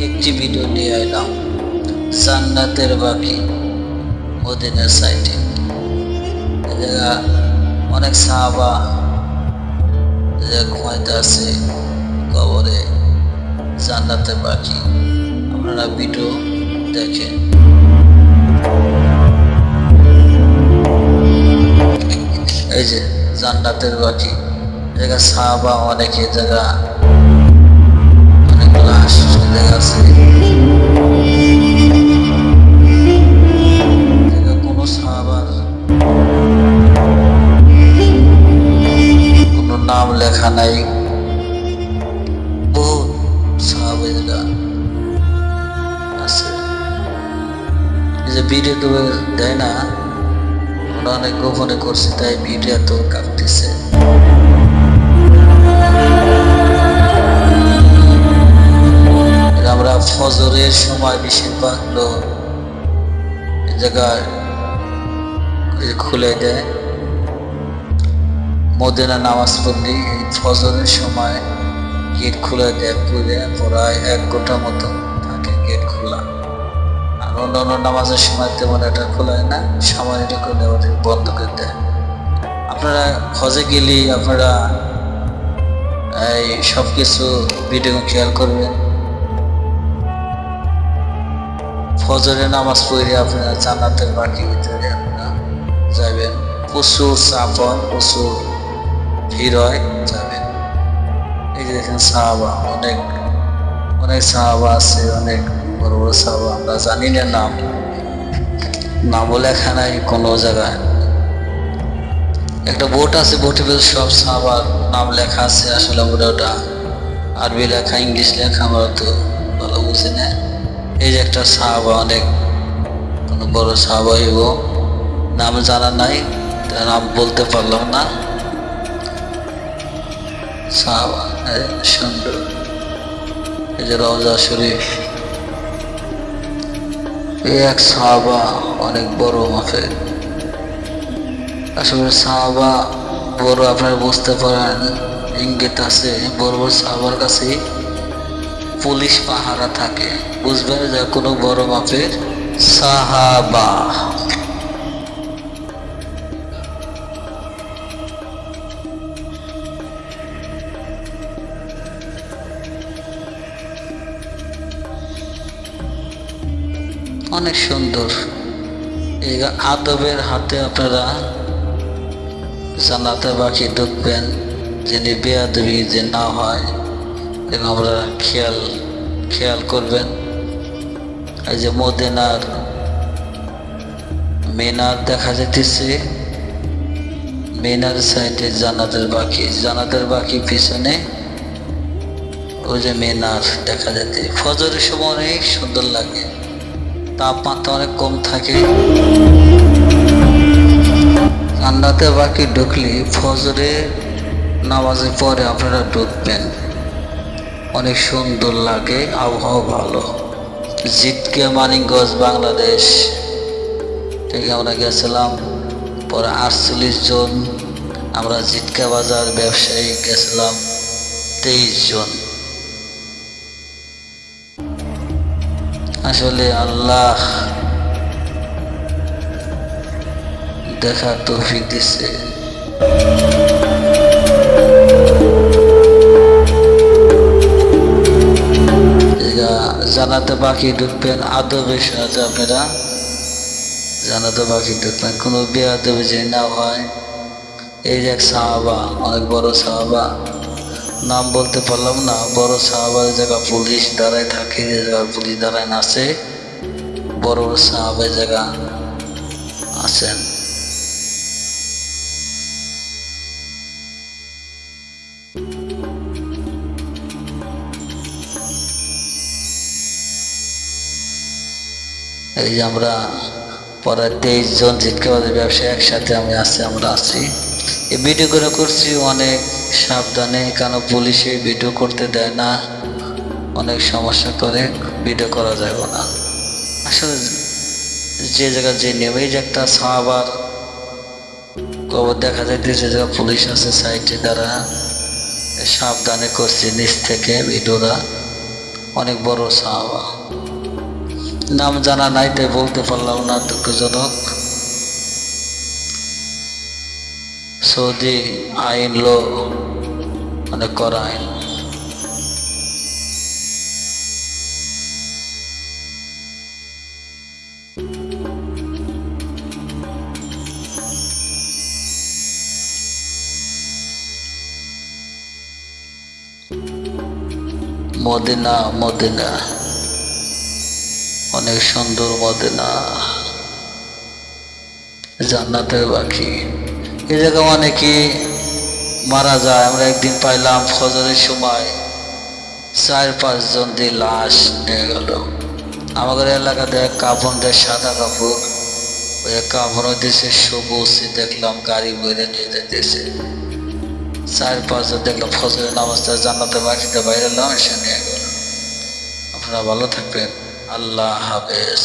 একটি ভিডিও নিয়ে এলাম জান্নাতের বাকি মদিনার সাইডে। এ জায়গা অনেক সাহাবা ঘুমাইতে আছে কবরে, জান্নাতের বাকি। আপনারা ভিডিও দেখেন। এই যে জান্নাতের বাকি জায়গা, সাহাবা অনেকে জায়গা, অনেক লাশ জায়গা আছে। কোনো সাহাবার কোনো নাম লেখা নাই, বহুত সাহাবা জায়গা আছে। এই যে ভিডিও তো দেয় না, ওরা অনেক গোপনে করছে, তাই ভিডিও তো কাটতেছে। আমরা ফজরের সময় বেশিরভাগ লোক এই জায়গায় খুলে দেয়। মদিনা নামাজ পড়লে ফজরের সময় গেট খুলে দেয়, প্রায় 1 ঘন্টা মতো থাকে গেট খোলা। আর অন্যান্য নামাজের সময় তেমন এটা খোলা হয় না, সময় এটা করলে ওদের বন্ধ করে দেয়। আপনারা হজে গেলে আপনারা এই সব কিছু ভিডিও খেয়াল করবেন। ফজরের নামাজ পড়ে আপনারা জান্নাতের বাকি ভিতরে আপনারা যাবেন। প্রচুর চাপ হয়, প্রচুর ভিড় হয়, যাবেন। এই যে দেখেন সাহাবা, অনেক অনেক সাহাবা আছে, অনেক বড় বড় সাহাবা। আমরা জানি না নামও লেখা নাই কোনো জায়গায়। একটা বোট আছে, বোটে সব সাহাবার নাম লেখা আছে। আসলে আমরা ওটা আরবি লেখা, ইংলিশ লেখা আমরা তো ভালো বুঝি না। এই যে একটা সাহাবা, অনেক কোনো বড় সাহাবা হইব, নাম জানা নাই, নাম বলতে পারলাম না। সাহাবা সুন্দর। এই যে রওজা শরীফ, এই এক সাহাবা অনেক বড় মাপের। আসলে সাহাবা বড়, আপনারা বুঝতে পারেন, ইঙ্গিত আছে। বড় বড় সাহাবার কাছে পুলিশ পাহারা থাকে, বুঝবেন যে কোনো বড় মাপের সাহাবা। অনেক সুন্দর। এই আদবের হাতে আপনারা জান্নাতের বাকি ঢুকবেন, যিনি বেয়াদবি যে না হয়, এবং আমরা খেয়াল করবেন। এই যে মদিনার মিনার দেখা যাইতেছে, মিনার সাইডে জান্নাতের বাকি পিছনে ওই যে মিনার দেখা যাচ্ছে। ফজরের সময় অনেক সুন্দর লাগে, তাপমাত্রা অনেক কম থাকে। জান্নাতের বাকি ঢুকলে ফজরে নামাজের পরে আপনারা ঢুকবেন, অনেক সুন্দর লাগে, আবহাওয়া ভালো। জিটকে মানিকগঞ্জ বাংলাদেশ থেকে আমরা গেছিলাম, পরে 48 জন। আমরা জিটকা বাজার ব্যবসায়ী গেছিলাম 23 জন। আসলে আল্লাহ দেখার তৌফিক দিচ্ছে। জানাতে বাকি ঢুকবেন, আদবের সাথে আপনারা জানাতে বাকি ঢুকবেন, কোনো বেয়াদবি যে না হয়। এই যে এক সাহাবা, অনেক বড় সাহাবা, নাম বলতে পারলাম না, বড় সাহাবার জায়গা পুলিশ দাঁড়ায় থাকে, যে জায়গা পুলিশ দাঁড়ায় আছে, বড় বড় সাহাবের জায়গা আছেন। এই যে আমরা পরে 23 জন জিটকাবাদের ব্যবসায়ী একসাথে আমরা আছি। এই ভিডিও করে করছি অনেক সাবধানে, কারণ পুলিশে ভিডিও করতে দেয় না, অনেক সমস্যা করে, ভিডিও করা যাবে না। আসলে যে জায়গায় যে নিয়ম, এই যে একটা সাহাবার কবর দেখা যাইতেছে, যে পুলিশ আছে সাইডে, দ্বারা সাবধানে করছি নিচ থেকে ভিডিওরা। অনেক বড় সাহাবা। নাম জানা নাই তাই বলতে পারলাম না, দুঃখজনক। সৌদি আইন লো অনেক কড়া আইন। মদিনা, মদিনা অনেক সুন্দর মদিনা, জান্নাতের বাকি। এই জায়গায় অনেকে মারা যায়। আমরা একদিন পাইলাম ফজরের সময় 4-5 জন দিয়ে লাশ নিয়ে গেল। আমাদের এলাকাতে কাপড় দেয়, সাদা কাপড়, ওই কাপড় দিয়েছে সবুজ, দেখলাম গাড়ি বইরে নিয়ে যেতেছে। 4-5 জন দেখলাম ফজরের নামাজটা জান্নাতের বাকিতে বাইরে এলাম, এসে নিয়ে গেল। আপনারা ভালো থাকবেন, আল্লাহ হাফেজ।